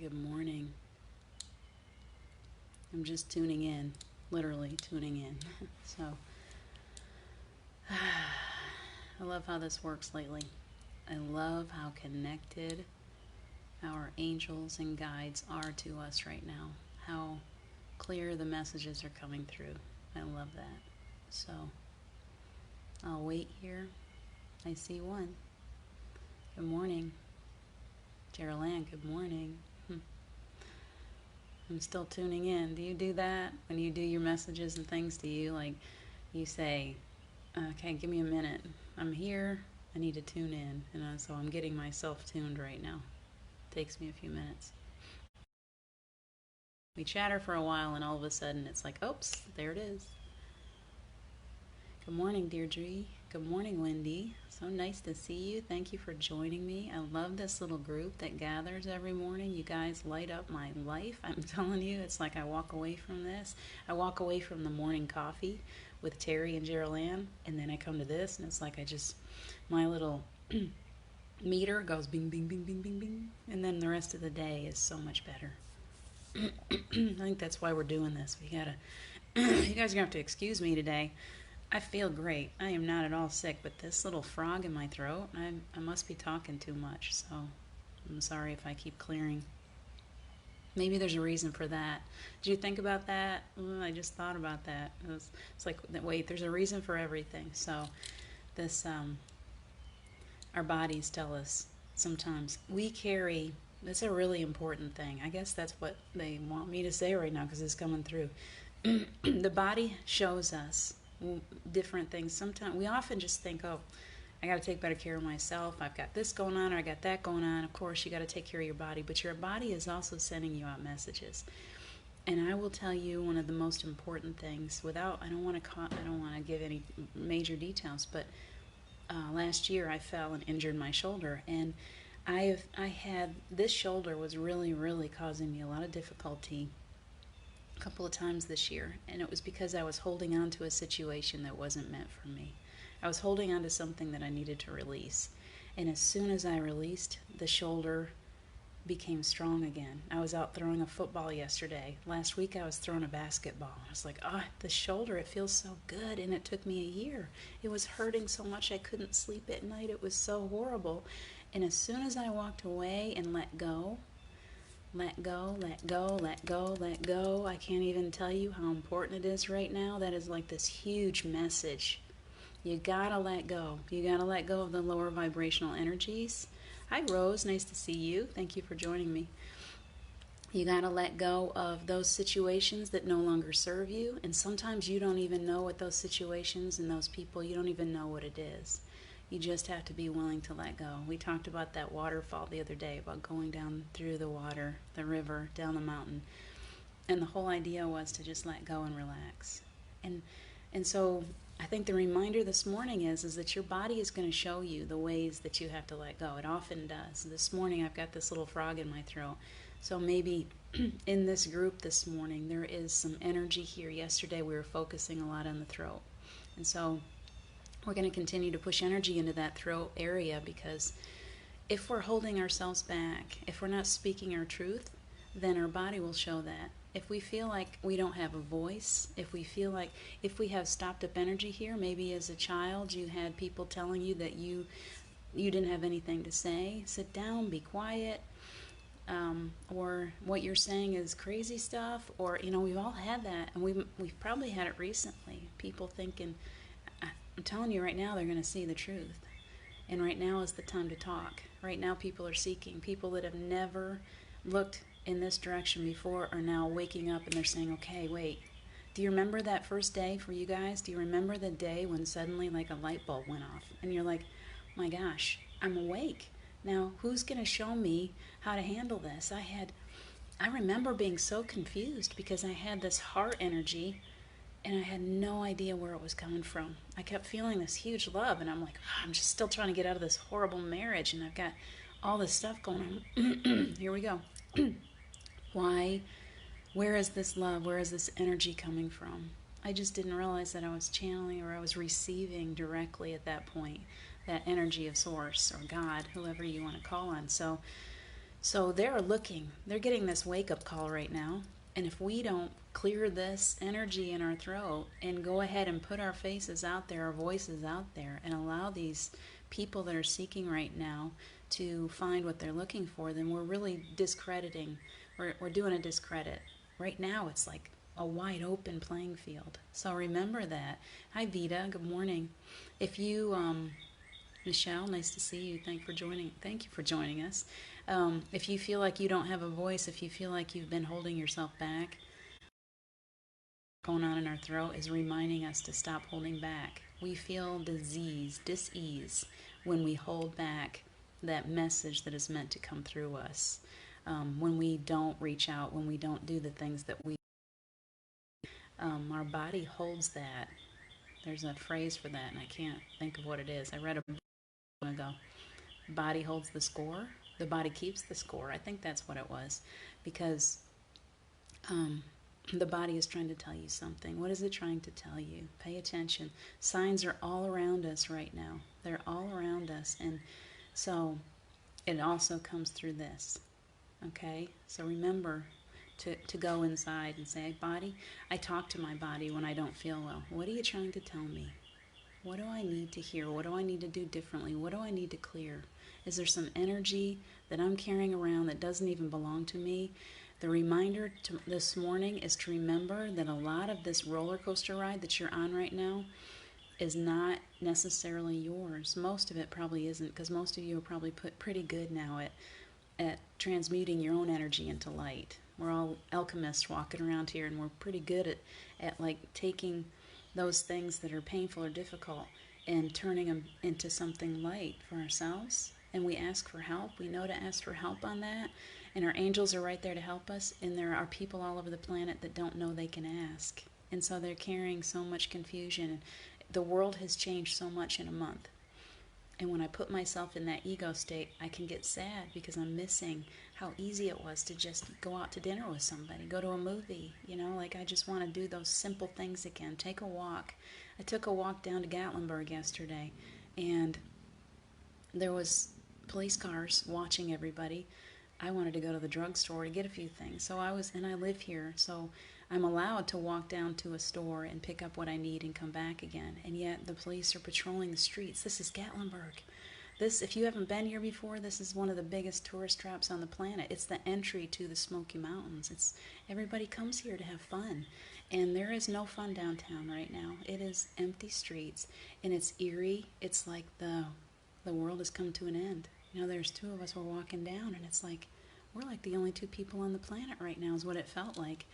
Good morning. I'm just tuning in, literally tuning in. So, I love how this works lately. I love how connected our angels and guides are to us right now. How clear the messages are coming through. I love that. So, I'll wait here. I see one. Good morning. Geraldine, good morning. I'm still tuning in. Do you do that? When you do your messages and things, do you you say, okay, give me a minute. I'm here. I need to tune in. And so I'm getting myself tuned right now. Takes me a few minutes. We chatter for a while and all of a sudden it's like, oops, there it is. Good morning, Deirdre. Good morning, Wendy. So nice to see you. Thank you for joining me. I love this little group that gathers every morning. You guys light up my life. I'm telling you, it's like I walk away from this. I walk away from the morning coffee with Terry and Geraldine, and then I come to this, and it's like my little meter goes bing, bing, bing, bing, bing, bing, and then the rest of the day is so much better. I think that's why we're doing this. You guys are gonna have to excuse me today. I feel great. I am not at all sick, but this little frog in my throat, I must be talking too much, so I'm sorry if I keep clearing. Maybe there's a reason for that. Did you think about that? I just thought about that. It's like, wait, there's a reason for everything. So this, our bodies tell us sometimes we carry, that's a really important thing. I guess that's what they want me to say right now because it's coming through. The body shows us different things. Sometimes we often just think, oh, I got to take better care of myself. I've got this going on or I got that going on. Of course, you got to take care of your body, but your body is also sending you out messages. And I will tell you one of the most important things. I don't want to give any major details, but last year I fell and injured my shoulder, and I had this shoulder was really, really causing me a lot of difficulty a couple of times this year, and it was because I was holding on to a situation that wasn't meant for me. I was holding on to something that I needed to release, and as soon as I released, the shoulder became strong again. I was out throwing a football yesterday. Last week I was throwing a basketball. I was like, the shoulder, it feels so good, and it took me a year. It was hurting so much I couldn't sleep at night. It was so horrible. And as soon as I walked away and let go, let go, let go, let go, let go. I can't even tell you how important it is right now. That is like this huge message. You gotta let go. You gotta let go of the lower vibrational energies. Hi, Rose. Nice to see you. Thank you for joining me. You gotta let go of those situations that no longer serve you. And sometimes you don't even know what those situations and those people, you don't even know what it is. You just have to be willing to let go. We talked about that waterfall the other day, about going down through the water, the river, down the mountain. And the whole idea was to just let go and relax. And so I think the reminder this morning is that your body is going to show you the ways that you have to let go. It often does. This morning I've got this little frog in my throat. So maybe in this group this morning there is some energy here. Yesterday we were focusing a lot on the throat. And so we're going to continue to push energy into that throat area, because if we're holding ourselves back, if we're not speaking our truth, then our body will show that. If we feel like we don't have a voice, if we have stopped up energy here, maybe as a child you had people telling you that you didn't have anything to say, sit down, be quiet, or what you're saying is crazy stuff, or we've all had that, and we've probably had it recently. People thinking, I'm telling you right now, they're going to see the truth. And right now is the time to talk. Right now people are seeking. People that have never looked in this direction before are now waking up and they're saying, okay, wait. Do you remember that first day for you guys? Do you remember the day when suddenly like a light bulb went off? And you're like, my gosh, I'm awake. Now, who's going to show me how to handle this? I remember being so confused because I had this heart energy and I had no idea where it was coming from. I kept feeling this huge love, and I'm like, I'm just still trying to get out of this horrible marriage, and I've got all this stuff going on. Here we go. Why? Where is this love? Where is this energy coming from? I just didn't realize that I was channeling, or I was receiving directly at that point, that energy of Source or God, whoever you want to call on. So So they're getting this wake up call right now. And if we don't clear this energy in our throat and go ahead and put our faces out there, our voices out there, and allow these people that are seeking right now to find what they're looking for, then we're really discrediting. We're doing a discredit. Right now, it's like a wide open playing field. So remember that. Hi, Vita. Good morning. If you, Michelle, nice to see you. Thank you for joining us. If you feel like you don't have a voice, if you feel like you've been holding yourself back, going on in our throat is reminding us to stop holding back. We feel dis-ease when we hold back that message that is meant to come through us. When we don't reach out, when we don't do the things that our body holds that. There's a phrase for that, and I can't think of what it is. I read a book ago. Body holds the score. The body keeps the score. I think that's what it was, because um, the body is trying to tell you something. What is it trying to tell you? Pay attention. Signs are all around us right now. They're all around us, and so it also comes through this. Okay, so remember to go inside and say, body, I talk to my body when I don't feel well. What are you trying to tell me? What do I need to hear? What do I need to do differently? What do I need to clear? Is there some energy that I'm carrying around that doesn't even belong to me? The reminder this morning is to remember that a lot of this roller coaster ride that you're on right now is not necessarily yours. Most of it probably isn't, because most of you are probably pretty good now at transmuting your own energy into light. We're all alchemists walking around here, and we're pretty good at like taking those things that are painful or difficult and turning them into something light for ourselves. And we ask for help. We know to ask for help on that. And our angels are right there to help us. And there are people all over the planet that don't know they can ask. And so they're carrying so much confusion. The world has changed so much in a month. And when I put myself in that ego state, I can get sad because I'm missing how easy it was to just go out to dinner with somebody, go to a movie. Like I just want to do those simple things again. Take a walk. I took a walk down to Gatlinburg yesterday, and there was police cars watching everybody. I wanted to go to the drugstore to get a few things. And I live here, so I'm allowed to walk down to a store and pick up what I need and come back again. And yet the police are patrolling the streets. This is Gatlinburg. If you haven't been here before, this is one of the biggest tourist traps on the planet. It's the entry to the Smoky Mountains. Everybody comes here to have fun. And there is no fun downtown right now. It is empty streets, and it's eerie. It's like the world has come to an end. There's two of us, we're walking down, and it's like we're like the only two people on the planet right now is what it felt like.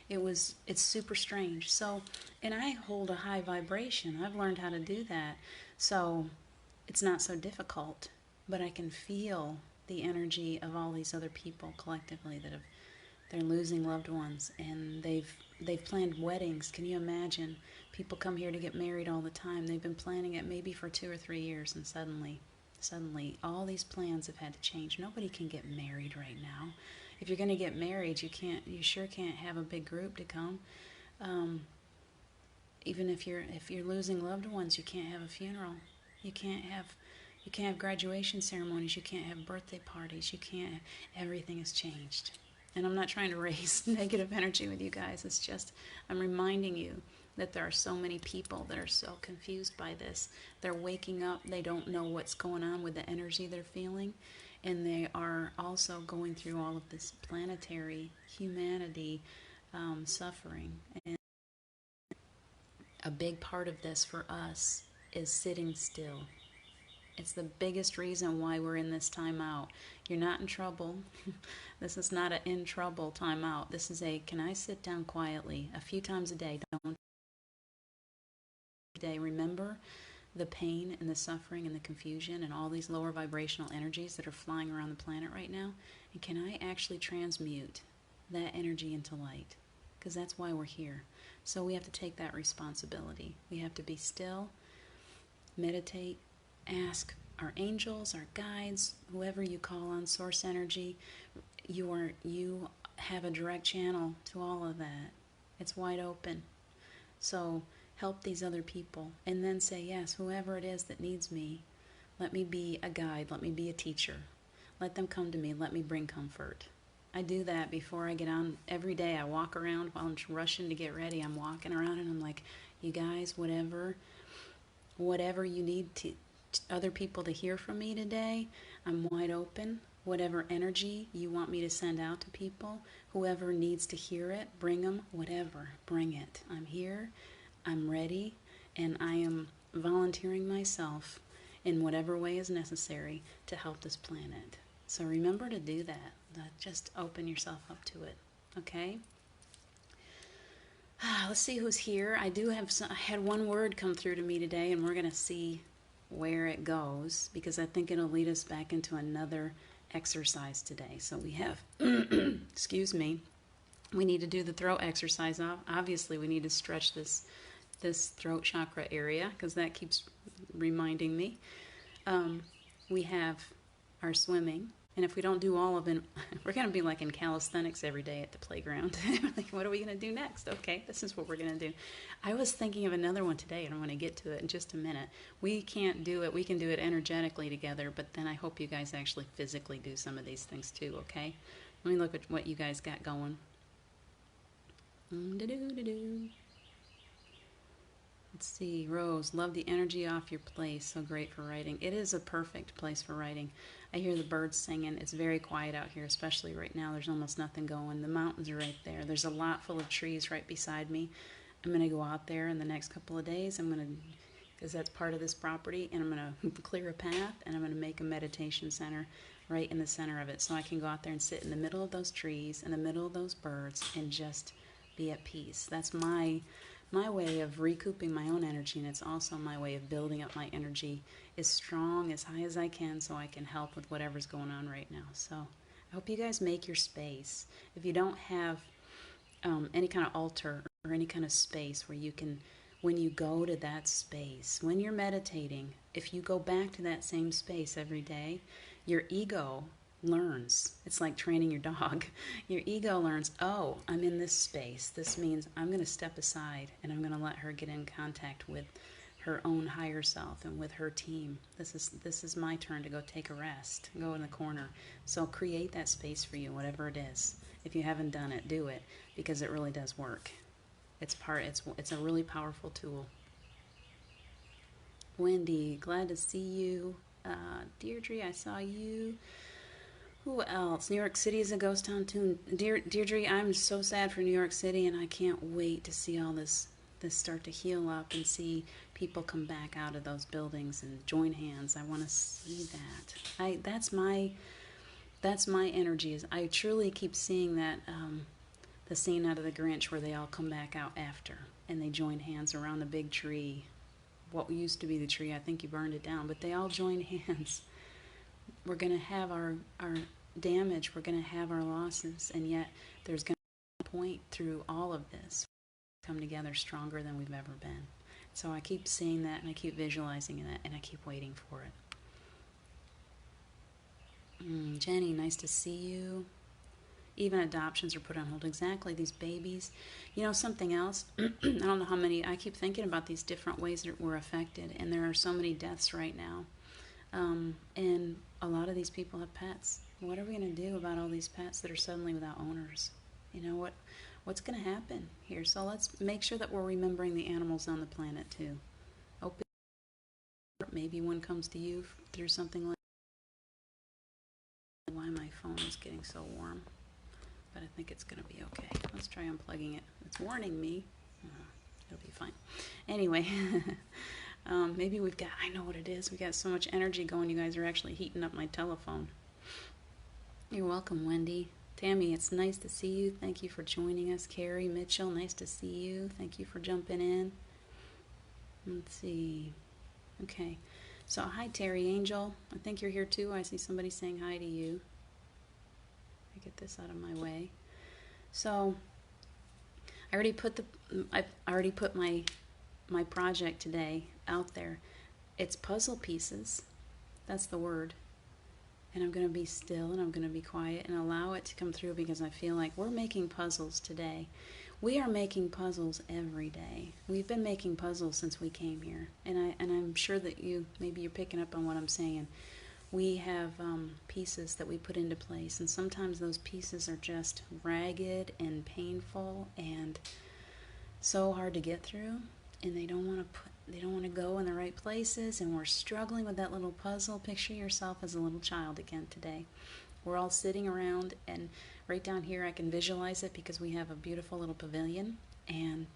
It's super strange. So, and I hold a high vibration. I've learned how to do that. So it's not so difficult, but I can feel the energy of all these other people collectively they're losing loved ones, and they've planned weddings. Can you imagine? People come here to get married all the time. They've been planning it maybe for 2 or 3 years, and suddenly all these plans have had to change. Nobody can get married right now. If you're going to get married, you sure can't have a big group to come. Even if you're losing loved ones, you can't have a funeral. You can't have graduation ceremonies. You can't have birthday parties. Everything has changed. And I'm not trying to raise negative energy with you guys. It's just I'm reminding you that there are so many people that are so confused by this. They're waking up. They don't know what's going on with the energy they're feeling. And they are also going through all of this planetary humanity suffering. And a big part of this for us is sitting still. It's the biggest reason why we're in this timeout. You're not in trouble. This is not an in trouble timeout. This is can I sit down quietly a few times a day? Don't day. Remember the pain and the suffering and the confusion and all these lower vibrational energies that are flying around the planet right now? And can I actually transmute that energy into light? Because that's why we're here. So we have to take that responsibility. We have to be still, meditate, ask our angels, our guides, whoever you call on, source energy. You have a direct channel to all of that. It's wide open. So help these other people, and then say, yes, whoever it is that needs me, let me be a guide, let me be a teacher, Let them come to me. Let me bring comfort. I do that before I get on. Every day I walk around while I'm rushing to get ready. I'm walking around and I'm like, you guys, whatever you need to other people to hear from me today, I'm wide open. Whatever energy you want me to send out to people, whoever needs to hear it, bring them, whatever, bring it. I'm here, I'm ready, and I am volunteering myself in whatever way is necessary to help this planet. So remember to do that. Just open yourself up to it, okay? Let's see who's here. I had one word come through to me today, and we're going to see where it goes, because I think it'll lead us back into another exercise today. So we have, excuse me, we need to do the throat exercise. Obviously, we need to stretch this throat chakra area, because that keeps reminding me. We have our swimming. And if we don't do all of it, we're going to be like in calisthenics every day at the playground. Like, what are we going to do next? Okay, this is what we're going to do. I was thinking of another one today, and I'm going to get to it in just a minute. We can't do it. We can do it energetically together, but then I hope you guys actually physically do some of these things too, okay? Let me look at what you guys got going. Let's see, Rose, love the energy off your place. So great for writing. It is a perfect place for writing. I hear the birds singing. It's very quiet out here, especially right now. There's almost nothing going. The mountains are right there. There's a lot full of trees right beside me. I'm going to go out there in the next couple of days. Because that's part of this property, and I'm going to clear a path, and I'm going to make a meditation center right in the center of it, so I can go out there and sit in the middle of those trees, in the middle of those birds, and just be at peace. That's my way of recouping my own energy, and it's also my way of building up my energy as strong, as high as I can, so I can help with whatever's going on right now. So I hope you guys make your space. If you don't have any kind of altar or any kind of space where you can, when you go to that space, when you're meditating, if you go back to that same space every day, your ego learns. It's like training your dog. Your ego learns, oh, I'm in this space. This means I'm going to step aside and I'm going to let her get in contact with her own higher self and with her team. This is my turn to go take a rest, go in the corner. So create that space for you, whatever it is. If you haven't done it, do it, because it really does work. It's a really powerful tool. Wendy, glad to see you. Deirdre, I saw you. Who else? New York City is a ghost town too. Deirdre, I'm so sad for New York City, and I can't wait to see all this start to heal up and see people come back out of those buildings and join hands. I want to see that. That's my energy. Is I truly keep seeing that the scene out of the Grinch where they all come back out after and they join hands around the big tree. What used to be the tree, I think you burned it down, but they all join hands. We're going to have our damage, we're going to have our losses, and yet there's going to be a point through all of this come together stronger than we've ever been. So I keep seeing that, and I keep visualizing that, and I keep waiting for it. Jenny, nice to see you. Even adoptions are put on hold. Exactly, these babies. You know, something else, I don't know how many, I keep thinking about these different ways that we're affected, and there are so many deaths right now. And a lot of these people have pets. What are we going to do about all these pets that are suddenly without owners? You know, what's going to happen here? So let's make sure that we're remembering the animals on the planet too. Open, maybe one comes to you through something like, why my phone is getting so warm, but I think it's going to be okay. Let's try unplugging it. It's warning me. It'll be fine. Anyway, maybe I know what it is. We got so much energy going. You guys are actually heating up my telephone. You're welcome, Wendy. Tammy, it's nice to see you. Thank you for joining us. Carrie Mitchell, nice to see you. Thank you for jumping in. Let's see. Okay. So, hi, Terry Angel. I think you're here too. I see somebody saying hi to you. Let me get this out of my way. So, I already put my project today out there. It's puzzle pieces. That's the word. And I'm going to be still and I'm going to be quiet and allow it to come through, because I feel like we're making puzzles today. We are making puzzles every day. We've been making puzzles since we came here. And I'm sure that maybe you're picking up on what I'm saying. we have pieces that we put into place, and sometimes those pieces are just ragged and painful and so hard to get through, and they don't want to go in the right places, and we're struggling with that little puzzle. Picture yourself as a little child again today. We're all sitting around, and right down here I can visualize it because we have a beautiful little pavilion, and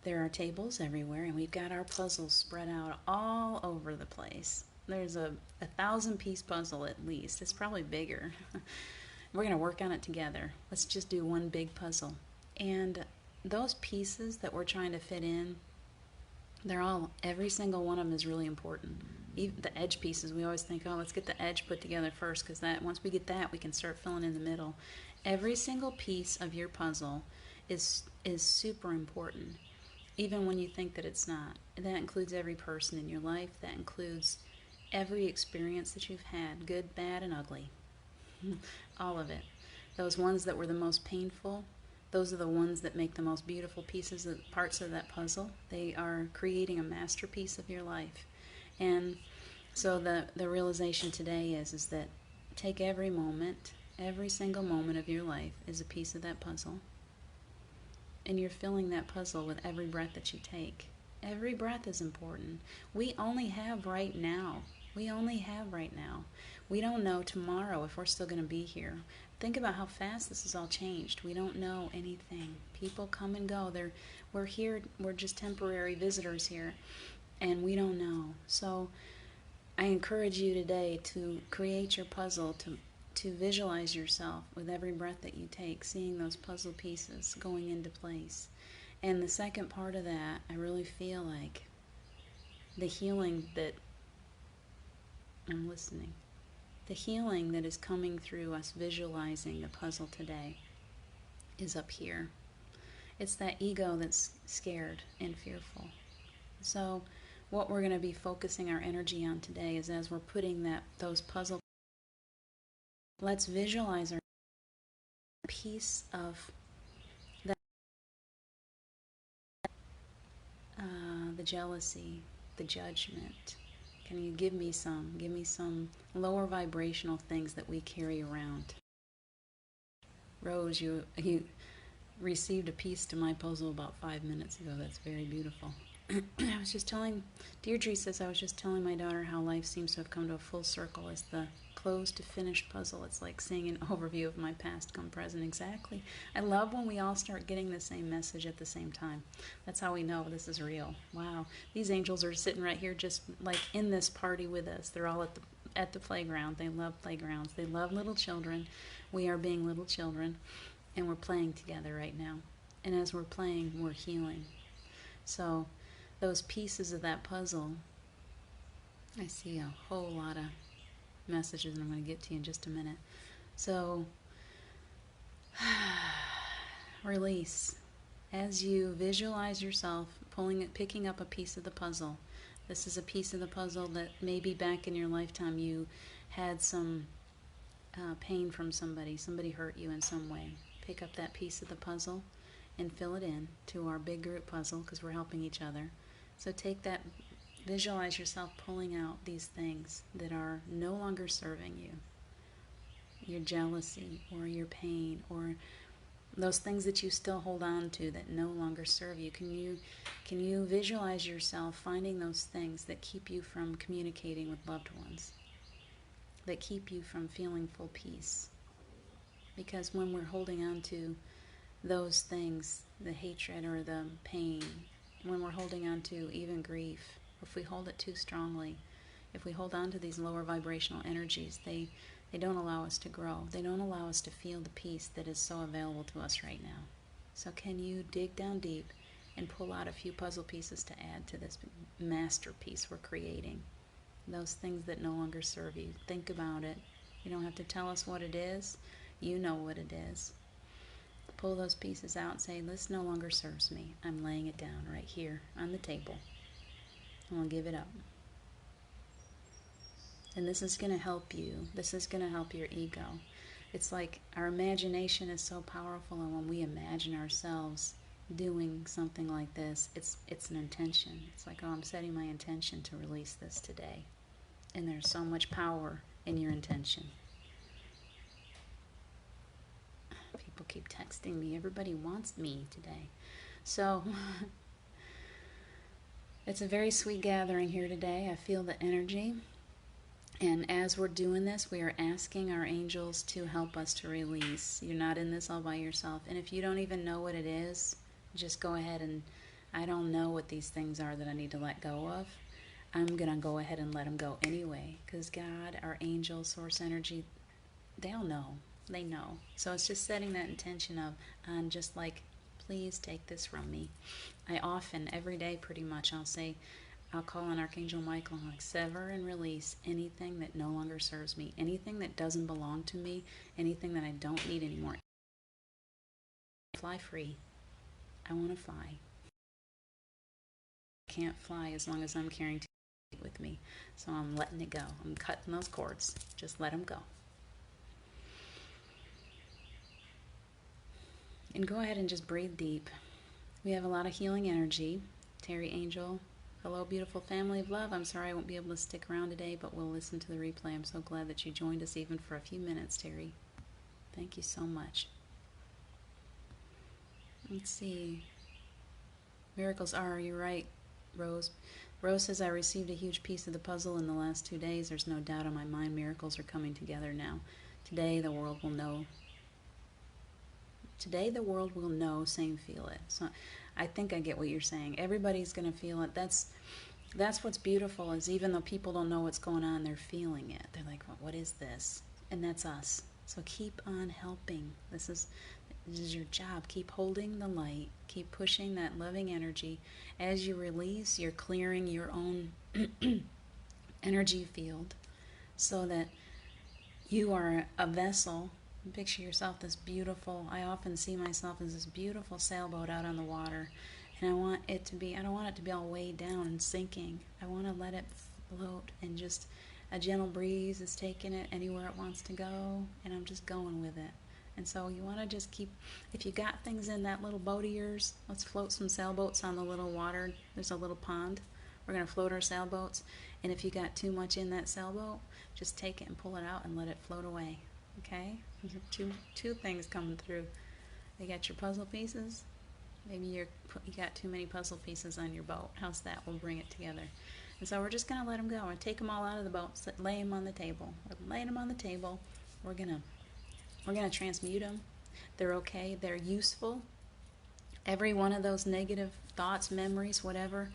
there are tables everywhere, and we've got our puzzles spread out all over the place. There's a 1,000-piece puzzle at least. It's probably bigger. We're going to work on it together. Let's just do one big puzzle. And those pieces that we're trying to fit in, every single one of them is really important. Even the edge pieces, we always think, oh, let's get the edge put together first, because once we get that, we can start filling in the middle. Every single piece of your puzzle is super important, even when you think that it's not. That includes every person in your life. That includes every experience that you've had, good, bad, and ugly. All of it. Those ones that were the most painful, those are the ones that make the most beautiful parts of that puzzle. They are creating a masterpiece of your life. And so the realization today is that take every moment, every single moment of your life is a piece of that puzzle. And you're filling that puzzle with every breath that you take. Every breath is important. We only have right now. We only have right now. We don't know tomorrow if we're still going to be here. Think about how fast this has all changed. We don't know anything. People come and go. We're here. We're just temporary visitors here, and we don't know. So I encourage you today to create your puzzle, to visualize yourself with every breath that you take, seeing those puzzle pieces going into place. And the second part of that, I really feel like the healing that I'm listening. The healing that is coming through us visualizing the puzzle today is up here. It's that ego that's scared and fearful. So what we're going to be focusing our energy on today is, as we're putting those puzzle, let's visualize our piece of that, the jealousy, the judgment. Can you give me some lower vibrational things that we carry around? Rose, you received a piece to my puzzle about 5 minutes ago. That's very beautiful. I was just telling, Deirdre says, I was just telling my daughter how life seems to have come to a full circle as the closed to finished puzzle. It's like seeing an overview of my past come present. Exactly. I love when we all start getting the same message at the same time. That's how we know this is real. Wow. These angels are sitting right here just like in this party with us. They're all at the playground. They love playgrounds. They love little children. We are being little children, and we're playing together right now. And as we're playing, we're healing. So those pieces of that puzzle, I see a whole lot of messages, and I'm going to get to you in just a minute. So release. As you visualize yourself picking up a piece of the puzzle, this is a piece of the puzzle that maybe back in your lifetime you had some pain from somebody hurt you in some way. Pick up that piece of the puzzle and fill it in to our big group puzzle, because we're helping each other. So take that, visualize yourself pulling out these things that are no longer serving you. Your jealousy or your pain or those things that you still hold on to that no longer serve you. Can you visualize yourself finding those things that keep you from communicating with loved ones, that keep you from feeling full peace? Because when we're holding on to those things, the hatred or the pain, when we're holding on to even grief, if we hold it too strongly, if we hold on to these lower vibrational energies, they don't allow us to grow. They don't allow us to feel the peace that is so available to us right now. So can you dig down deep and pull out a few puzzle pieces to add to this masterpiece we're creating? Those things that no longer serve you. Think about it. You don't have to tell us what it is. You know what it is. Pull those pieces out and say, this no longer serves me. I'm laying it down right here on the table. I'm going to give it up. And this is going to help you. This is going to help your ego. It's like our imagination is so powerful, and when we imagine ourselves doing something like this, it's an intention. It's like, oh, I'm setting my intention to release this today. And there's so much power in your intention. People keep texting me. Everybody wants me today. So it's a very sweet gathering here today. I feel the energy. And as we're doing this, we are asking our angels to help us to release. You're not in this all by yourself. And if you don't even know what it is, just go ahead and, I don't know what these things are that I need to let go of. I'm going to go ahead and let them go anyway. Because God, our angels, source energy, they'll know. They know. So it's just setting that intention of, just like, please take this from me. I often, every day pretty much, I'll call on Archangel Michael and sever and release anything that no longer serves me, anything that doesn't belong to me, anything that I don't need anymore. Fly free. I want to fly. I can't fly as long as I'm carrying with me. So I'm letting it go. I'm cutting those cords. Just let them go. And go ahead and just breathe deep. We have a lot of healing energy. Terry Angel. Hello, beautiful family of love. I'm sorry I won't be able to stick around today, but we'll listen to the replay. I'm so glad that you joined us even for a few minutes, Terry. Thank you so much. Let's see. Miracles are, you're right, Rose. Rose says, I received a huge piece of the puzzle in the last 2 days. There's no doubt in my mind miracles are coming together now. Today the world will know. Today the world will know, same feel it. So I think I get what you're saying. Everybody's going to feel it. That's what's beautiful, is even though people don't know what's going on, they're feeling it. They're like, well, what is this? And that's us. So keep on helping. This is your job. Keep holding the light. Keep pushing that loving energy. As you release, you're clearing your own energy field so that you are a vessel. Picture yourself this beautiful, I often see myself as this beautiful sailboat out on the water. And I don't want it to be all weighed down and sinking. I want to let it float, and just a gentle breeze is taking it anywhere it wants to go, and I'm just going with it. And so you want to just keep, if you got things in that little boat of yours, let's float some sailboats on the little water. There's a little pond. We're going to float our sailboats. And if you got too much in that sailboat, just take it and pull it out and let it float away. Okay? Two things coming through. You got your puzzle pieces. Maybe you got too many puzzle pieces on your boat. How's that? We'll bring it together. And so we're just going to let them go and take them all out of the boat, lay them on the table. We're laying them on the table. We're going to transmute them. They're okay. They're useful. Every one of those negative thoughts, memories, whatever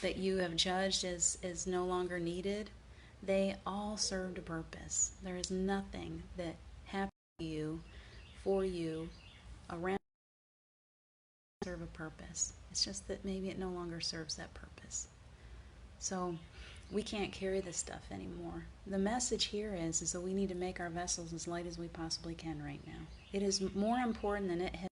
that you have judged as no longer needed, they all served a purpose. There is nothing that happened to you, for you, around you, serve a purpose. It's just that maybe it no longer serves that purpose. So we can't carry this stuff anymore. The message here is that we need to make our vessels as light as we possibly can right now. It is more important than it has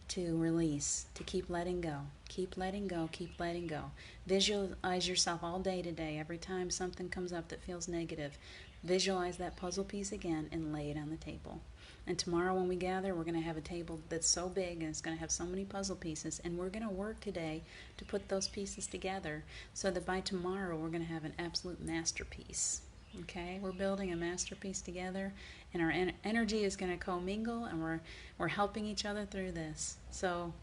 to release, to keep letting go. Keep letting go, keep letting go. Visualize yourself all day today. Every time something comes up that feels negative, visualize that puzzle piece again and lay it on the table. And tomorrow when we gather, we're going to have a table that's so big and it's going to have so many puzzle pieces, and we're going to work today to put those pieces together so that by tomorrow we're going to have an absolute masterpiece. Okay, we're building a masterpiece together, and our energy is going to commingle, and we're helping each other through this. So,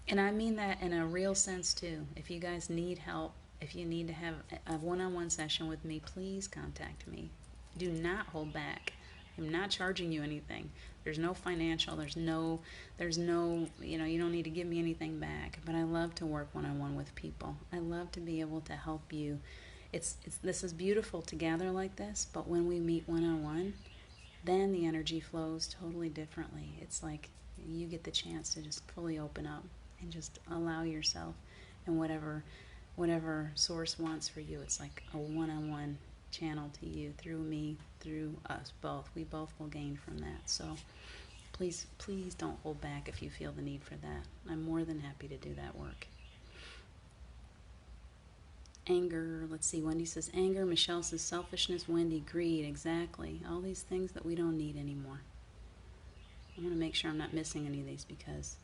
and I mean that in a real sense too. If you guys need help, if you need to have a one-on-one session with me, please contact me. Do not hold back. I'm not charging you anything. There's no financial, there's no, you don't need to give me anything back. But I love to work one-on-one with people. I love to be able to help you. This is beautiful to gather like this, but when we meet one-on-one, then the energy flows totally differently. It's like you get the chance to just fully open up and just allow yourself, and whatever source wants for you. It's like a one-on-one channel to you, through me, through us both. We both will gain from that. So please don't hold back if you feel the need for that. I'm more than happy to do that work. Anger, let's see, Wendy says anger. Michelle says selfishness. Wendy, greed, exactly. All these things that we don't need anymore. I want to make sure I'm not missing any of these, because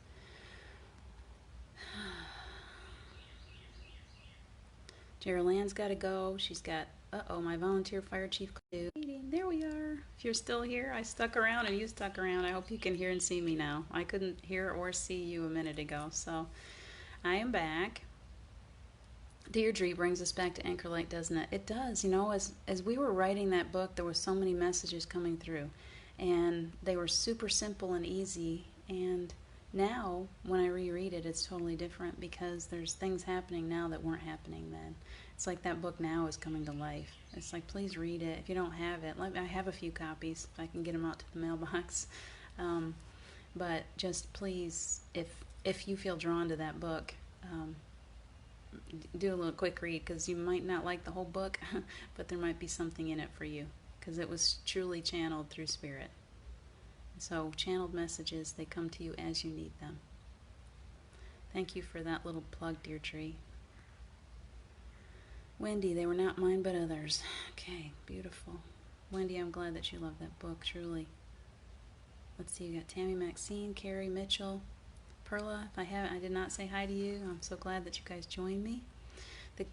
Gerald Ann's got to go. She's got Uh-oh, my volunteer fire chief. There we are. If you're still here, I stuck around and you stuck around. I hope you can hear and see me now. I couldn't hear or see you a minute ago, so I am back. Deirdre brings us back to Anchor Light, doesn't it? It does. You know, as we were writing that book, there were so many messages coming through, and they were super simple and easy. And now, when I reread it, it's totally different because there's things happening now that weren't happening then. It's like that book now is coming to life. It's like, please read it. If you don't have it, I have a few copies. If I can get them out to the mailbox. But just please, if you feel drawn to that book, do a little quick read, because you might not like the whole book, but there might be something in it for you, because it was truly channeled through Spirit. So channeled messages, they come to you as you need them. Thank you for that little plug, Deirdre. Wendy, they were not mine but others. Okay, beautiful. Wendy, I'm glad that you love that book, truly. Let's see, you got Tammy Maxine, Carrie Mitchell, Perla. If I did not say hi to you. I'm so glad that you guys joined me.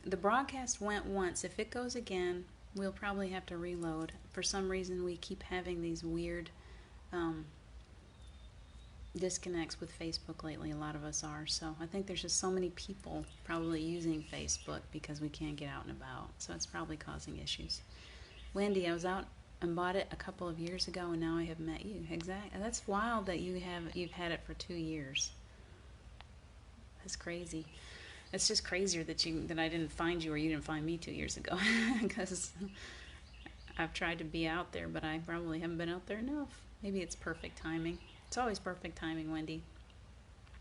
The broadcast went once. If it goes again, we'll probably have to reload. For some reason, we keep having these weird disconnects with Facebook lately. A lot of us are. So I think there's just so many people probably using Facebook because we can't get out and about. So it's probably causing issues. Wendy, I was out and bought it a couple of years ago, and now I have met you. Exactly. That's wild that you've had it for 2 years. That's crazy. It's just crazier that I didn't find you or you didn't find me 2 years ago, because I've tried to be out there, but I probably haven't been out there enough. Maybe it's perfect timing. It's always perfect timing, Wendy.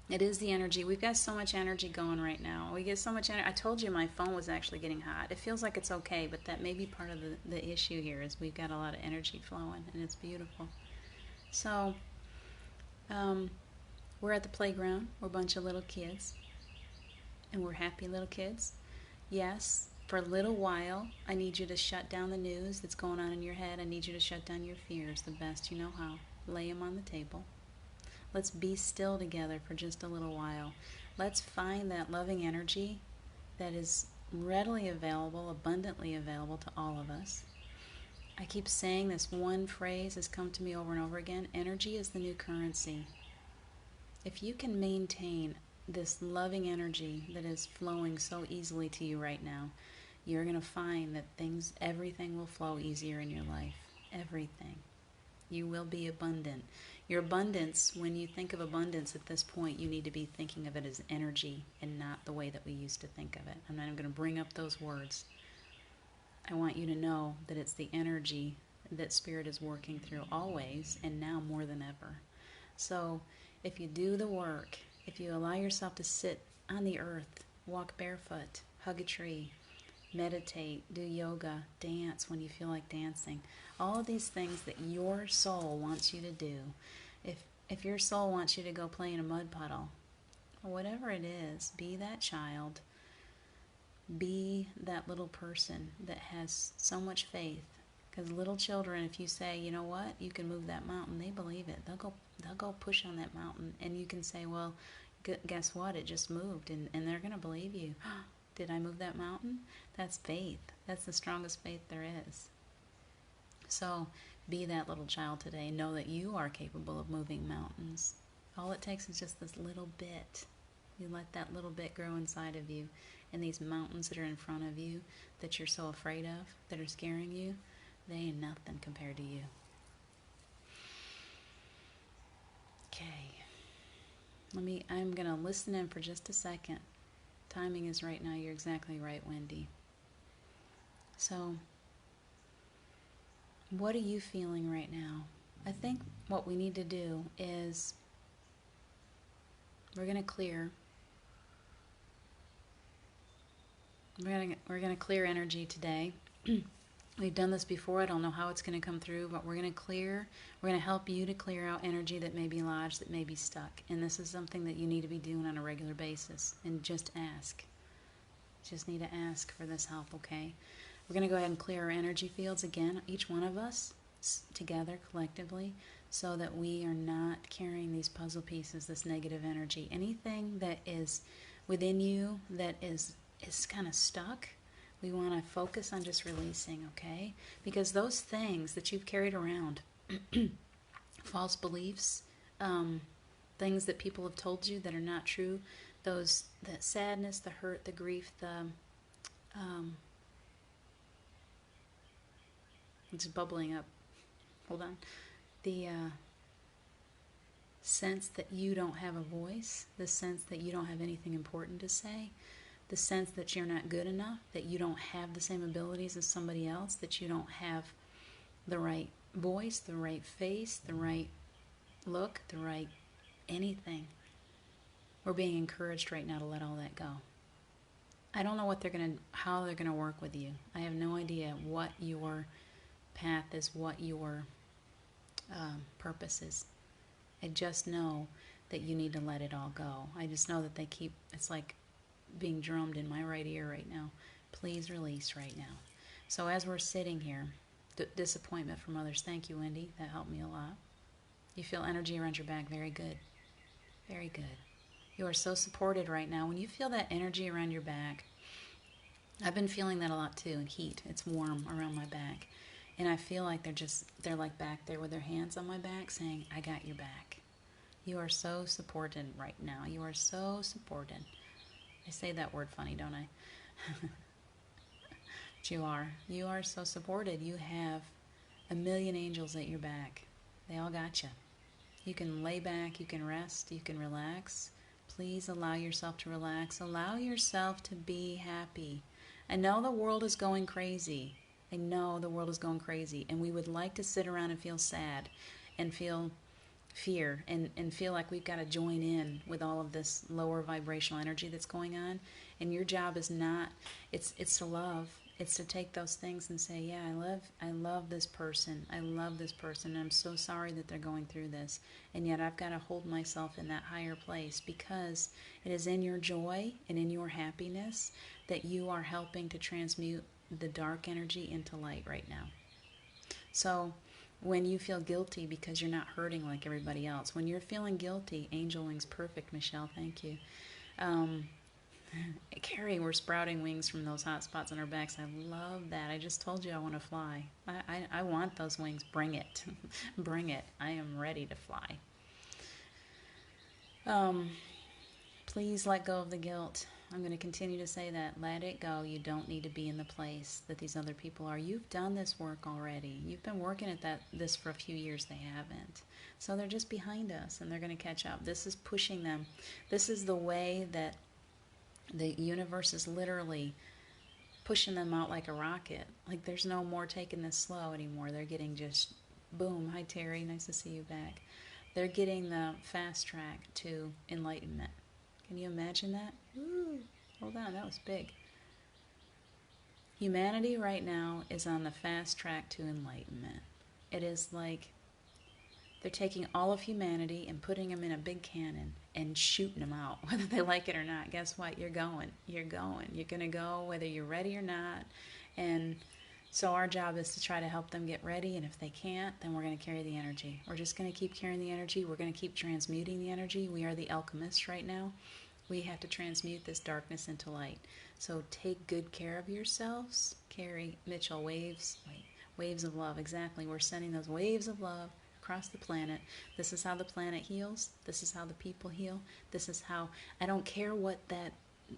It is the energy. We've got so much energy going right now. We get so much energy. I told you my phone was actually getting hot. It feels like it's okay, but that may be part of the issue here, is we've got a lot of energy flowing, and it's beautiful. So, we're at the playground. We're a bunch of little kids, and we're happy little kids. Yes, for a little while, I need you to shut down the news that's going on in your head. I need you to shut down your fears the best you know how. Lay them on the table. Let's be still together for just a little while. Let's find that loving energy that is readily available, abundantly available to all of us. I keep saying this one phrase has come to me over and over again. Energy is the new currency. If you can maintain this loving energy that is flowing so easily to you right now, you're going to find that everything will flow easier in your life. Everything. You will be abundant. Your abundance, when you think of abundance at this point, you need to be thinking of it as energy and not the way that we used to think of it. I'm not even going to bring up those words. I want you to know that it's the energy that Spirit is working through always, and now more than ever. So if you do the work, if you allow yourself to sit on the earth, walk barefoot, hug a tree, meditate, do yoga, dance when you feel like dancing, all of these things that your soul wants you to do. If your soul wants you to go play in a mud puddle, or whatever it is, be that child. Be that little person that has so much faith. Because little children, if you say, you know what, you can move that mountain, they believe it. They'll go push on that mountain, and you can say, well, guess what? It just moved, and they're going to believe you. Did I move that mountain? That's faith. That's the strongest faith there is. So be that little child today. Know that you are capable of moving mountains. All it takes is just this little bit. You let that little bit grow inside of you, and these mountains that are in front of you that you're so afraid of, that are scaring you, they ain't nothing compared to you. Okay. I'm going to listen in for just a second. Timing is right now. You're exactly right, Wendy. So, what are you feeling right now? I think what we need to do is we're going to clear. We're going to clear energy today. We've done this before. I don't know how it's going to come through, but we're going to clear. We're going to help you to clear out energy that may be lodged, that may be stuck. And this is something that you need to be doing on a regular basis. And just ask. Just need to ask for this help, okay? We're going to go ahead and clear our energy fields again, each one of us, together, collectively, so that we are not carrying these puzzle pieces, this negative energy. Anything that is within you that is kind of stuck, We want to focus on just releasing, okay? Because those things that you've carried around, false beliefs, things that people have told you that are not true, that sadness, the hurt, the grief, it's bubbling up. Hold on. The sense that you don't have a voice, the sense that you don't have anything important to say, the sense that you're not good enough, that you don't have the same abilities as somebody else, that you don't have the right voice, the right face, the right look, the right anything. We're being encouraged right now to let all that go. I don't know how they're gonna work with you. I have no idea what your path is, what your purpose is. I just know that you need to let it all go. I just know that it's like being drummed in my right ear right now. Please release right now. So as we're sitting here, disappointment from others. Thank you, Wendy. That helped me a lot. You feel energy around your back. Very good. Very good. You are so supported right now. When you feel that energy around your back, I've been feeling that a lot too, and heat. It's warm around my back. And I feel like they're like back there with their hands on my back saying, I got your back. You are so supported right now. You are so supported. I say that word funny, don't I? But you are. You are so supported. You have a million angels at your back. They all got you. You can lay back, you can rest, you can relax. Please allow yourself to relax. Allow yourself to be happy. I know the world is going crazy. I know the world is going crazy. And we would like to sit around and feel sad and feel fear and feel like we've got to join in with all of this lower vibrational energy that's going on. And your job is not, it's to love. It's to take those things and say, yeah, I love this person. I love this person. And I'm so sorry that they're going through this. And yet I've got to hold myself in that higher place, because it is in your joy and in your happiness that you are helping to transmute the dark energy into light right now. So when you feel guilty because you're not hurting like everybody else, when you're feeling guilty, angel wings, perfect, Michelle, thank you. Carrie, we're sprouting wings from those hot spots on our backs. I love that. I just told you I want to fly. I want those wings. Bring it. Bring it. I am ready to fly. Please let go of the guilt. I'm going to continue to say that. Let it go. You don't need to be in the place that these other people are. You've done this work already. You've been working at this for a few years. They haven't. So they're just behind us, and they're going to catch up. This is pushing them. This is the way that the universe is literally pushing them out like a rocket. Like there's no more taking this slow anymore. They're getting just boom. Hi, Terry. Nice to see you back. They're getting the fast track to enlightenment. Can you imagine that? Ooh, hold on, that was big. Humanity right now is on the fast track to enlightenment. It is like they're taking all of humanity and putting them in a big cannon and shooting them out, whether they like it or not. Guess what? You're going. You're going. You're going to go whether you're ready or not. And so our job is to try to help them get ready. And if they can't, then we're going to carry the energy. We're just going to keep carrying the energy. We're going to keep transmuting the energy. We are the alchemists right now. We have to transmute this darkness into light. So take good care of yourselves. Carrie Mitchell, waves of love. Exactly. We're sending those waves of love across the planet. This is how the planet heals. This is how the people heal. This is how, I don't care what that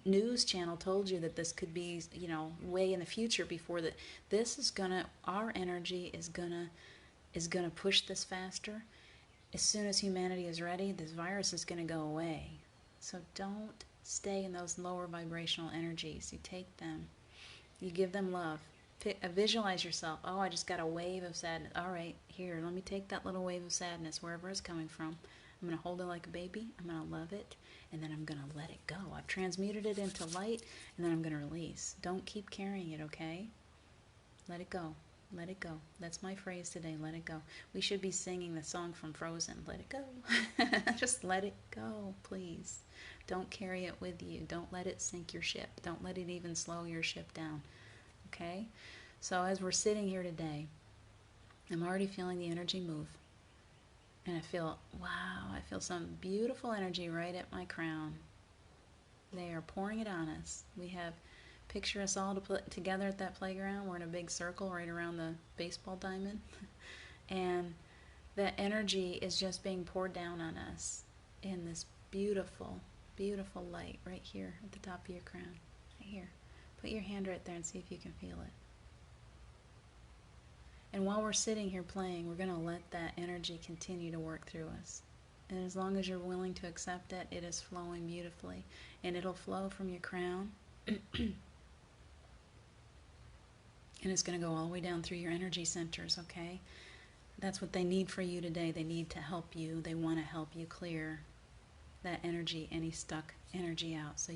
news channel told you that this could be, way in the future before that. This is our energy is gonna push this faster. As soon as humanity is ready, this virus is gonna go away. So don't stay in those lower vibrational energies. You take them, you give them love. Visualize yourself. Oh, I just got a wave of sadness. All right, here, let me take that little wave of sadness, wherever it's coming from. I'm going to hold it like a baby. I'm going to love it, and then I'm going to let it go. I've transmuted it into light, and then I'm going to release. Don't keep carrying it, okay? Let it go. Let it go. That's my phrase today, let it go. We should be singing the song from Frozen, let it go. Just let it go, please. Don't carry it with you. Don't let it sink your ship. Don't let it even slow your ship down. Okay? So as we're sitting here today, I'm already feeling the energy move. And I feel, wow, I feel some beautiful energy right at my crown. They are pouring it on us. We have Picture us all together at that playground. We're in a big circle right around the baseball diamond. And that energy is just being poured down on us in this beautiful, beautiful light right here at the top of your crown. Right here. Put your hand right there and see if you can feel it. And while we're sitting here playing, we're going to let that energy continue to work through us. And as long as you're willing to accept it, it is flowing beautifully. And it'll flow from your crown. And it's going to go all the way down through your energy centers, okay? That's what they need for you today. They need to help you. They want to help you clear that energy, any stuck energy out, so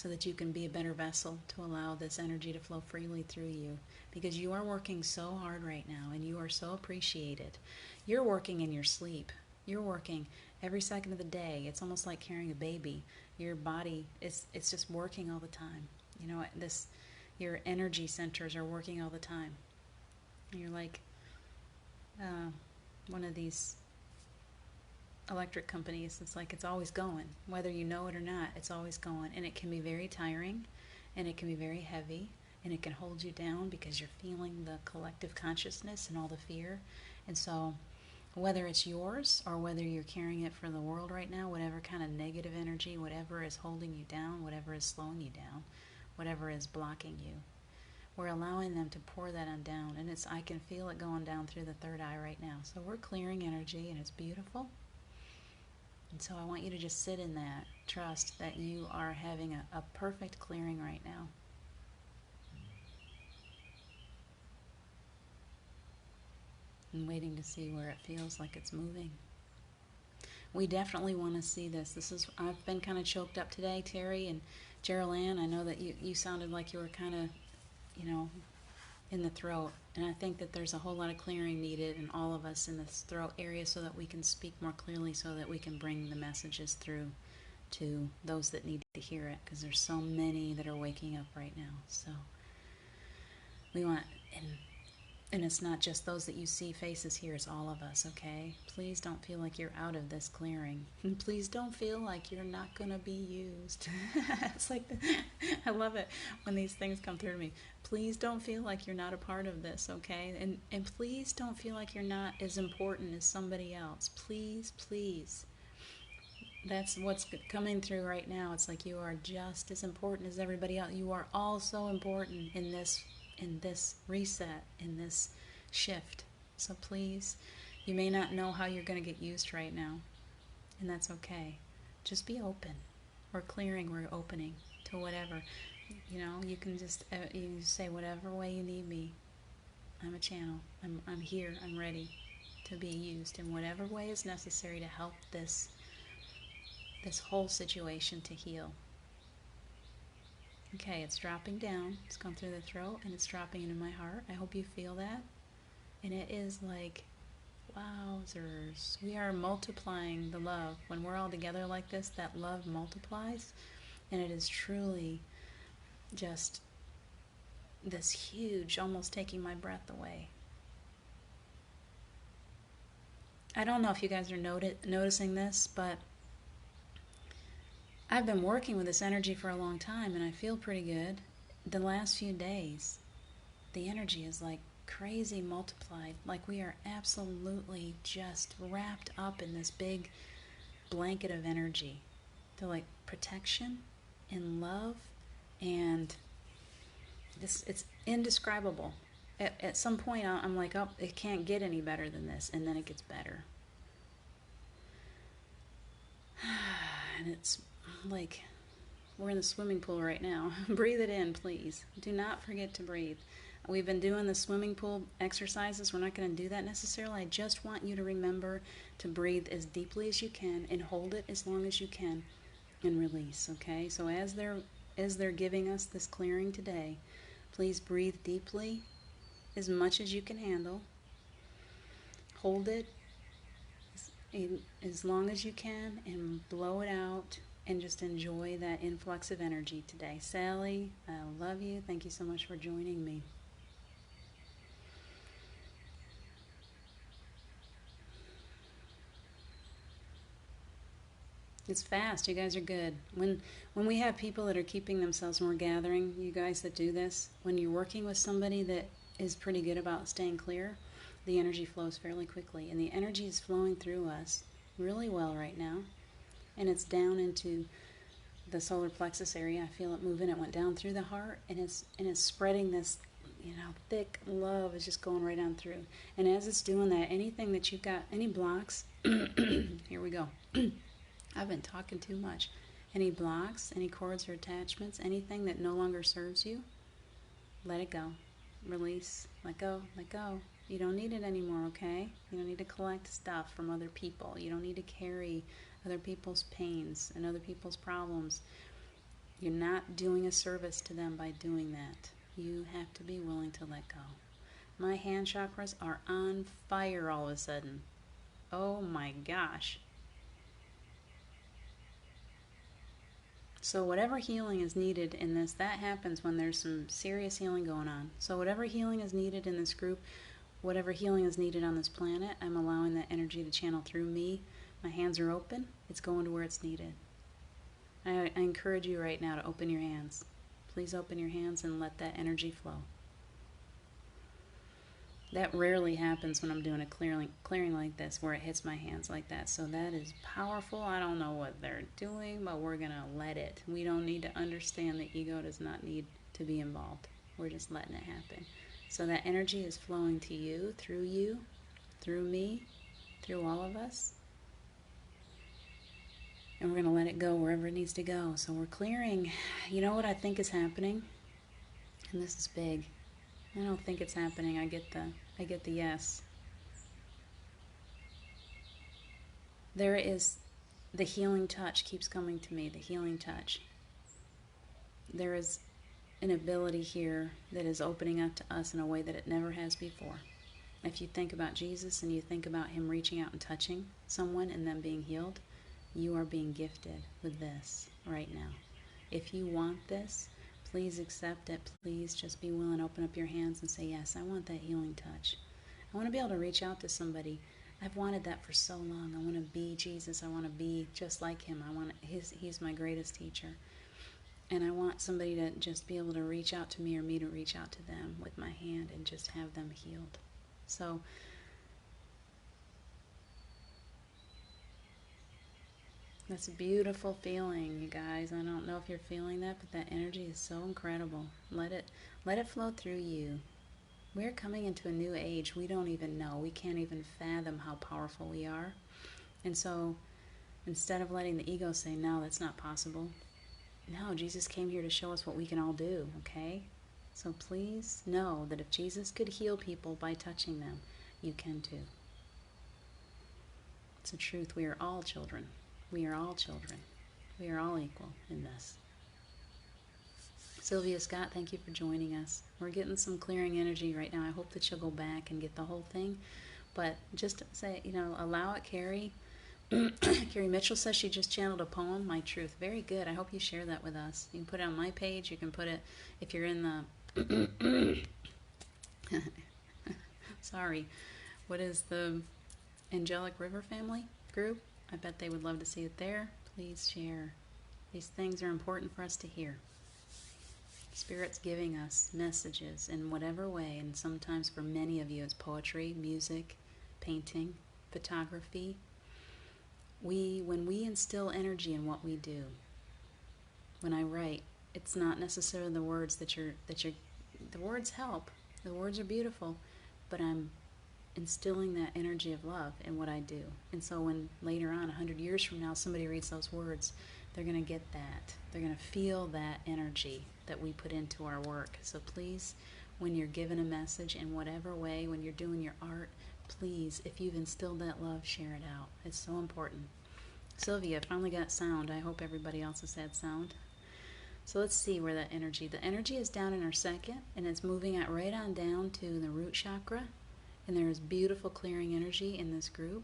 that you can be a better vessel to allow this energy to flow freely through you. Because you are working so hard right now, and you are so appreciated. You're working in your sleep. You're working every second of the day. It's almost like carrying a baby. Your body, it's just working all the time. You know, your energy centers are working all the time. You're like one of these electric companies. It's like it's always going. Whether you know it or not, it's always going. And it can be very tiring, and it can be very heavy, and it can hold you down because you're feeling the collective consciousness and all the fear. And so whether it's yours or whether you're carrying it for the world right now, whatever kind of negative energy, whatever is holding you down, whatever is slowing you down, whatever is blocking you, we're allowing them to pour that on down. And I can feel it going down through the third eye right now. So we're clearing energy, and it's beautiful. And so I want you to just sit in that, trust that you are having a perfect clearing right now. And waiting to see where it feels like it's moving. We definitely want to see this. I've been kind of choked up today, Terry and Geraldine. I know that you sounded like you were kind of, in the throat. And I think that there's a whole lot of clearing needed in all of us in this throat area so that we can speak more clearly, so that we can bring the messages through to those that need to hear it, because there's so many that are waking up right now. So we want, and it's not just those that you see faces here, it's all of us, okay? Please don't feel like you're out of this clearing. And please don't feel like you're not going to be used. It's like, I love it when these things come through to me. Please don't feel like you're not a part of this, okay? And please don't feel like you're not as important as somebody else. Please, please. That's what's coming through right now. It's like you are just as important as everybody else. You are all so important in this reset, in this shift. So please, you may not know how you're going to get used right now, and that's okay. Just be open. We're clearing, we're opening to whatever. You can just say whatever way you need me. I'm a channel. I'm here. I'm ready to be used in whatever way is necessary to help this whole situation to heal. Okay, it's dropping down. It's gone through the throat, and it's dropping into my heart. I hope you feel that. And it is like, wowzers. We are multiplying the love. When we're all together like this, that love multiplies. And it is truly just this huge, almost taking my breath away. I don't know if you guys are noticing this, but I've been working with this energy for a long time, and I feel pretty good. The last few days, the energy is like crazy multiplied. Like we are absolutely just wrapped up in this big blanket of energy. To like protection and love, and it's indescribable. At some point, I'm like, oh, it can't get any better than this, and then it gets better. And it's like we're in the swimming pool right now. Breathe it in, please. Do not forget to breathe. We've been doing the swimming pool exercises. We're not going to do that necessarily. I just want you to remember to breathe as deeply as you can and hold it as long as you can and release, okay? So as they're giving us this clearing today, please breathe deeply as much as you can handle. Hold it as long as you can and blow it out, and just enjoy that influx of energy today. Sally, I love you. Thank you so much for joining me. It's fast. You guys are good. When we have people that are keeping themselves, when we're gathering, you guys that do this, when you're working with somebody that is pretty good about staying clear, the energy flows fairly quickly. And the energy is flowing through us really well right now. And it's down into the solar plexus area. I feel it moving. It went down through the heart, and it's spreading this, thick love is just going right on through. And as it's doing that, anything that you've got, any blocks, here we go. I've been talking too much. Any blocks, any cords or attachments, anything that no longer serves you, let it go. Release, let go, let go. You don't need it anymore, okay? You don't need to collect stuff from other people. You don't need to carry other people's pains and other people's problems. You're not doing a service to them by doing that. You have to be willing to let go. My hand chakras are on fire all of a sudden. Oh my gosh. So whatever healing is needed in this, that happens when there's some serious healing going on. So whatever healing is needed in this group, whatever healing is needed on this planet, I'm allowing that energy to channel through me. My hands are open. It's going to where it's needed. I encourage you right now to open your hands. Please open your hands and let that energy flow. That rarely happens when I'm doing a clearing like this, where it hits my hands like that. So that is powerful. I don't know what they're doing, but we're going to let it. We don't need to understand. The ego does not need to be involved. We're just letting it happen. So that energy is flowing to you, through me, through all of us. And we're going to let it go wherever it needs to go. So we're clearing. You know what I think is happening? And this is big. I don't think it's happening. I get the yes. There is the healing touch keeps coming to me, the healing touch. There is an ability here that is opening up to us in a way that it never has before. If you think about Jesus and you think about him reaching out and touching someone and them being healed, you are being gifted with this right now. If you want this, please accept it. Please just be willing to open up your hands and say, yes, I want that healing touch. I want to be able to reach out to somebody. I've wanted that for so long. I want to be Jesus. I want to be just like him. He's my greatest teacher. And I want somebody to just be able to reach out to me or me to reach out to them with my hand and just have them healed. So that's a beautiful feeling, you guys. I don't know if you're feeling that, but that energy is so incredible. Let it flow through you. We're coming into a new age. We don't even know. We can't even fathom how powerful we are. And so instead of letting the ego say, no, that's not possible. No, Jesus came here to show us what we can all do, okay? So please know that if Jesus could heal people by touching them, you can too. It's the truth. We are all children. We are all children. We are all equal in this. Sylvia Scott, thank you for joining us. We're getting some clearing energy right now. I hope that you'll go back and get the whole thing. But just to say, allow it, Carrie. Carrie Mitchell says she just channeled a poem, My Truth. Very good. I hope you share that with us. You can put it on my page. You can put it, if you're in the... Sorry. What is the Angelic River family group? I bet they would love to see it there. Please share. These things are important for us to hear. Spirit's giving us messages in whatever way, and sometimes for many of you it's poetry, music, painting, photography. When we instill energy in what we do, when I write, it's not necessarily the words the words help. The words are beautiful, but I'm instilling that energy of love in what I do. And so when later on, 100 years from now, somebody reads those words, they're going to get that. They're going to feel that energy that we put into our work. So please, when you're given a message in whatever way, when you're doing your art, please, if you've instilled that love, share it out. It's so important. Sylvia finally got sound. I hope everybody else has had sound. So let's see where the energy is down in our second, and it's moving out right on down to the root chakra. And there is beautiful clearing energy in this group.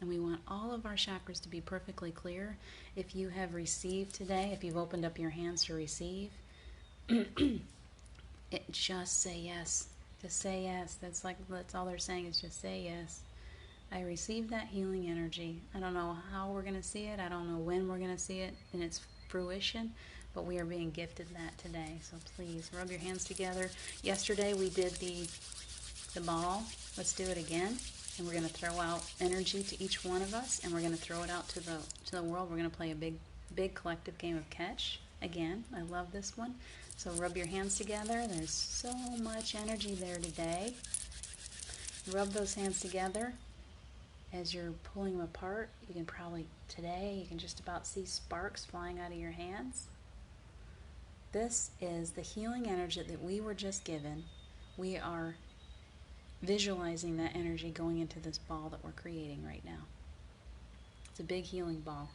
And we want all of our chakras to be perfectly clear. If you have received today, if you've opened up your hands to receive, just say yes. Just say yes. That's all they're saying is just say yes. I receive that healing energy. I don't know how we're going to see it. I don't know when we're going to see it in its fruition, but we are being gifted that today. So please rub your hands together. Yesterday we did the ball. Let's do it again. And we're going to throw out energy to each one of us, and we're going to throw it out to the world. We're going to play a big collective game of catch. Again, I love this one. So rub your hands together. There's so much energy there today. Rub those hands together. As you're pulling them apart, you can probably, today, you can just about see sparks flying out of your hands. This is the healing energy that we were just given. We are visualizing that energy going into this ball that we're creating right now. It's a big healing ball.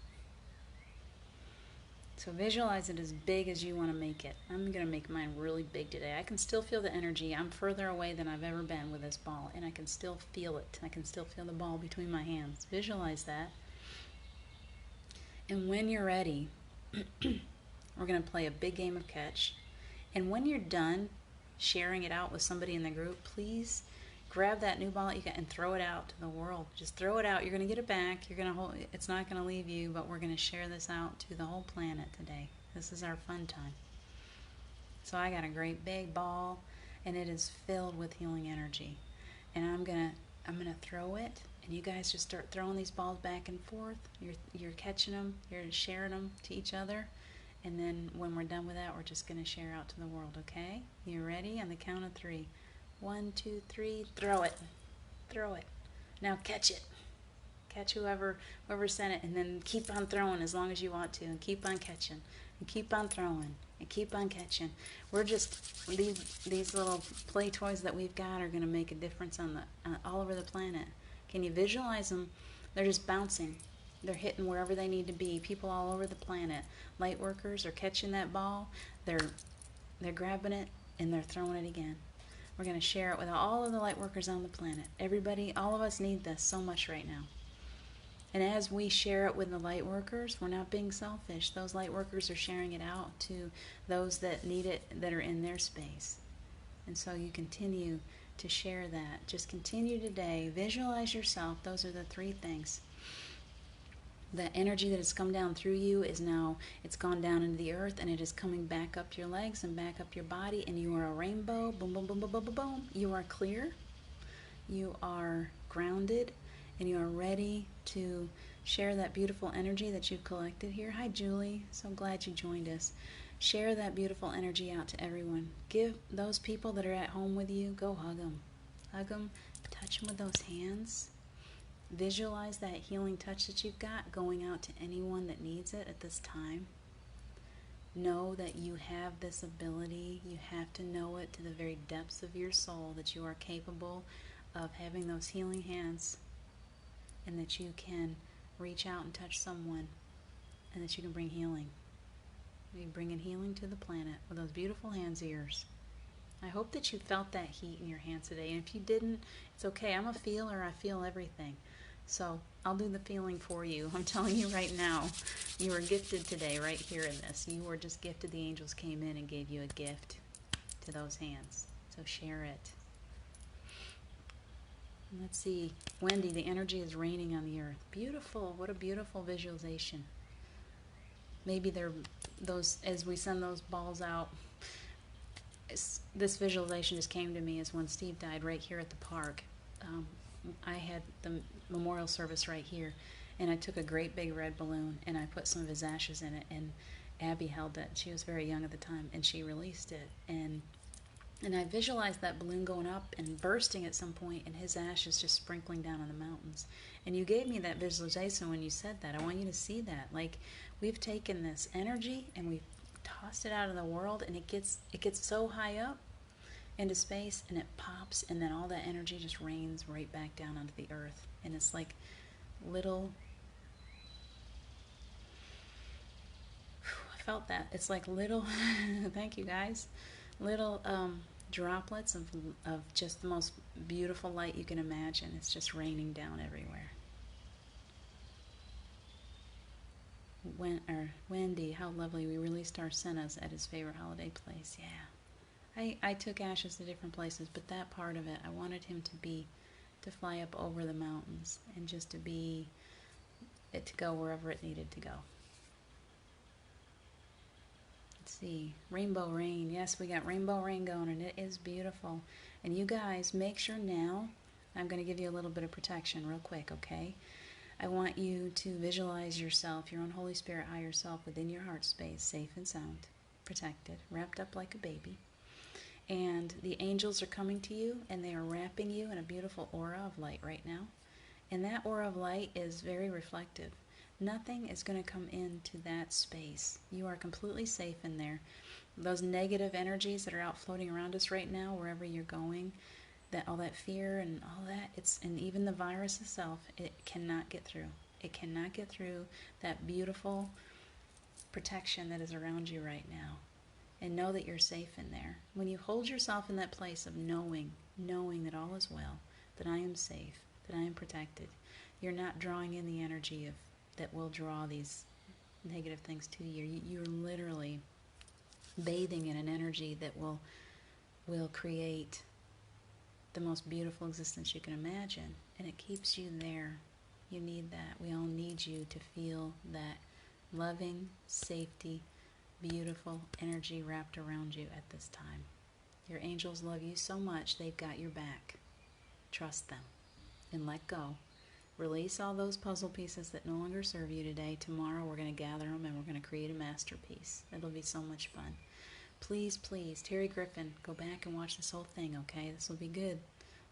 So visualize it as big as you want to make it. I'm going to make mine really big today. I can still feel the energy. I'm further away than I've ever been with this ball, and I can still feel it. I can still feel the ball between my hands. Visualize that. And when you're ready, we're going to play a big game of catch. And when you're done sharing it out with somebody in the group, please grab that new ball that you got and throw it out to the world. Just throw it out. You're going to get it back. You're going to hold. It's not going to leave you, but we're going to share this out to the whole planet today. This is our fun time. So I got a great big ball, and it is filled with healing energy. And I'm gonna throw it, and you guys just start throwing these balls back and forth. You're catching them. You're sharing them to each other. And then when we're done with that, we're just going to share out to the world, okay? You ready? On the count of 3. 1, 2, 3, throw it. Throw it. Now catch it. Catch whoever sent it, and then keep on throwing as long as you want to, and keep on catching, and keep on throwing, and keep on catching. We're just, these little play toys that we've got are going to make a difference on all over the planet. Can you visualize them? They're just bouncing. They're hitting wherever they need to be. People all over the planet. Light workers are catching that ball. They're grabbing it, and they're throwing it again. We're going to share it with all of the light workers on the planet. Everybody, all of us need this so much right now. And as we share it with the light workers, we're not being selfish. Those light workers are sharing it out to those that need it, that are in their space. And so you continue to share that. Just continue today. Visualize yourself. Those are the 3 things. The energy that has come down through you is now, it's gone down into the earth, and it is coming back up your legs and back up your body, and you are a rainbow. Boom, boom, boom, boom, boom, boom, boom. You are clear. You are grounded, and you are ready to share that beautiful energy that you've collected here. Hi, Julie. So glad you joined us. Share that beautiful energy out to everyone. Give those people that are at home with you, go hug them. Hug them. Touch them with those hands. Visualize that healing touch that you've got going out to anyone that needs it at this time. Know that you have this ability. You have to know it to the very depths of your soul, that you are capable of having those healing hands, and that you can reach out and touch someone, and that you can bring healing. You're bringing healing to the planet with those beautiful hands of yours. I hope that you felt that heat in your hands today. And if you didn't, it's okay. I'm a feeler. I feel everything. So I'll do the feeling for you. I'm telling you right now, you were gifted today right here in this. You were just gifted. The angels came in and gave you a gift to those hands. So share it. And let's see. Wendy, the energy is raining on the earth. Beautiful. What a beautiful visualization. Maybe they're those, as we send those balls out, this visualization just came to me as when Steve died right here at the park. I had the memorial service right here, and I took a great big red balloon and I put some of his ashes in it, and Abby held it. She was very young at the time, and she released it, and I visualized that balloon going up and bursting at some point, and his ashes just sprinkling down on the mountains. And you gave me that visualization when you said that. I want you to see that. Like, we've taken this energy and we've tossed it out in the world, and it gets so high up into space, and it pops, and then all that energy just rains right back down onto the earth. And it's like little, I felt that. It's like little, thank you guys, little droplets of just the most beautiful light you can imagine. It's just raining down everywhere. Wendy, how lovely. We released our Sennas at his favorite holiday place. Yeah. I took ashes to different places, but that part of it, I wanted him to fly up over the mountains, and just to be it to go wherever it needed to go. Let's see, rainbow rain. Yes, we got rainbow rain going, and it is beautiful. And you guys, make sure now, I'm going to give you a little bit of protection real quick, okay? I want you to visualize yourself, your own Holy Spirit, higher self, within your heart space, safe and sound, protected, wrapped up like a baby. And the angels are coming to you, and they are wrapping you in a beautiful aura of light right now. And that aura of light is very reflective. Nothing is going to come into that space. You are completely safe in there. Those negative energies that are out floating around us right now, wherever you're going, that all that fear and all that, and even the virus itself, it cannot get through. It cannot get through that beautiful protection that is around you right now. And know that you're safe in there. When you hold yourself in that place of knowing that all is well, that I am safe, that I am protected, you're not drawing in the energy that will draw these negative things to you. You're literally bathing in an energy that will create the most beautiful existence you can imagine, and it keeps you there. You need that. We all need you to feel that loving, safety, beautiful energy wrapped around you at this time. Your angels love you so much, they've got your back. Trust them and let go. Release all those puzzle pieces that no longer serve you today. Tomorrow we're going to gather them and we're going to create a masterpiece. It'll be so much fun. Please, please, Terry Griffin, go back and watch this whole thing, okay? This will be good.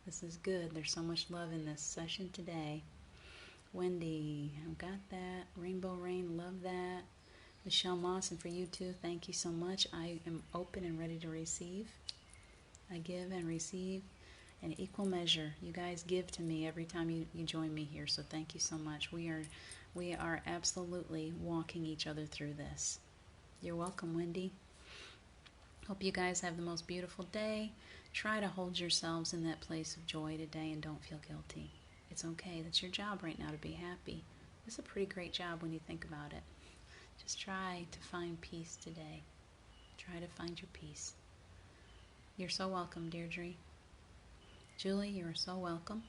This is good. There's so much love in this session today. Wendy, I've got that. Rainbow Rain, love that. Michelle Moss, and for you too, thank you so much. I am open and ready to receive. I give and receive in equal measure. You guys give to me every time you join me here, so thank you so much. We are absolutely walking each other through this. You're welcome, Wendy. Hope you guys have the most beautiful day. Try to hold yourselves in that place of joy today and don't feel guilty. It's okay. That's your job right now, to be happy. It's a pretty great job when you think about it. Just try to find peace today. Try to find your peace. You're so welcome, Deirdre. Julie, you are so welcome.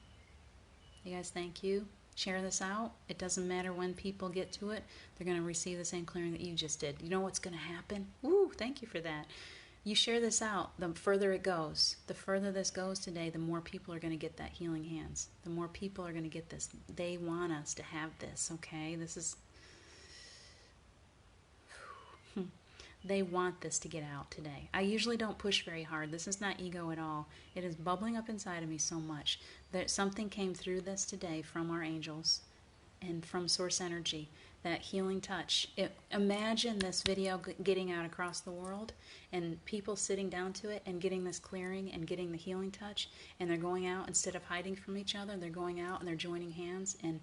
You guys, thank you. Share this out. It doesn't matter when people get to it. They're going to receive the same clearing that you just did. You know what's going to happen? Ooh, thank you for that. You share this out, the further it goes. The further this goes today, the more people are going to get that healing hands. The more people are going to get this. They want us to have this, okay? This is... They want this to get out today. I usually don't push very hard. This is not ego at all. It is bubbling up inside of me so much that something came through this today from our angels and from source energy, that healing touch. Imagine this video getting out across the world and people sitting down to it and getting this clearing and getting the healing touch, and they're going out instead of hiding from each other. They're going out and they're joining hands, and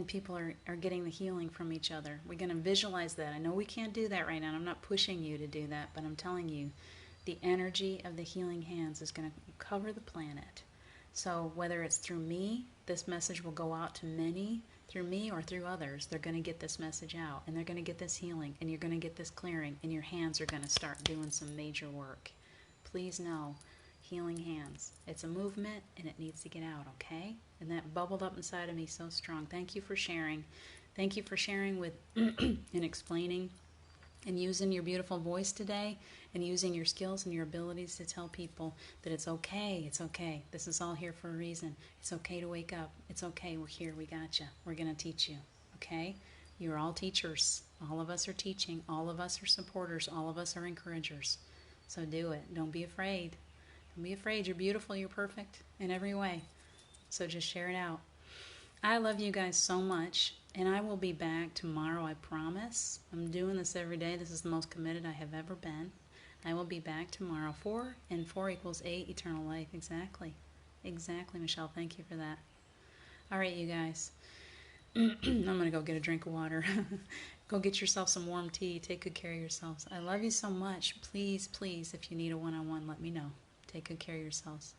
people are getting the healing from each other. We're going to visualize that. I know we can't do that right now. I'm not pushing you to do that, but I'm telling you, the energy of the healing hands is going to cover the planet. So whether it's through me, this message will go out to many, through me or through others. They're going to get this message out, and they're going to get this healing, and you're going to get this clearing, and your hands are going to start doing some major work. Please know, healing hands. It's a movement, and it needs to get out, okay? And that bubbled up inside of me so strong. Thank you for sharing. Thank you for sharing with and explaining and using your beautiful voice today, and using your skills and your abilities to tell people that it's okay. It's okay. This is all here for a reason. It's okay to wake up. It's okay. We're here. We got you. We're going to teach you, okay? You're all teachers. All of us are teaching. All of us are supporters. All of us are encouragers. So do it. Don't be afraid. Don't be afraid. You're beautiful. You're perfect in every way. So just share it out. I love you guys so much, and I will be back tomorrow, I promise. I'm doing this every day. This is the most committed I have ever been. I will be back tomorrow. 4 and 4 equals 8, eternal life. Exactly. Exactly, Michelle. Thank you for that. All right, you guys. I'm going to go get a drink of water. Go get yourself some warm tea. Take good care of yourselves. I love you so much. Please, please, if you need a one-on-one, let me know. Take good care of yourselves.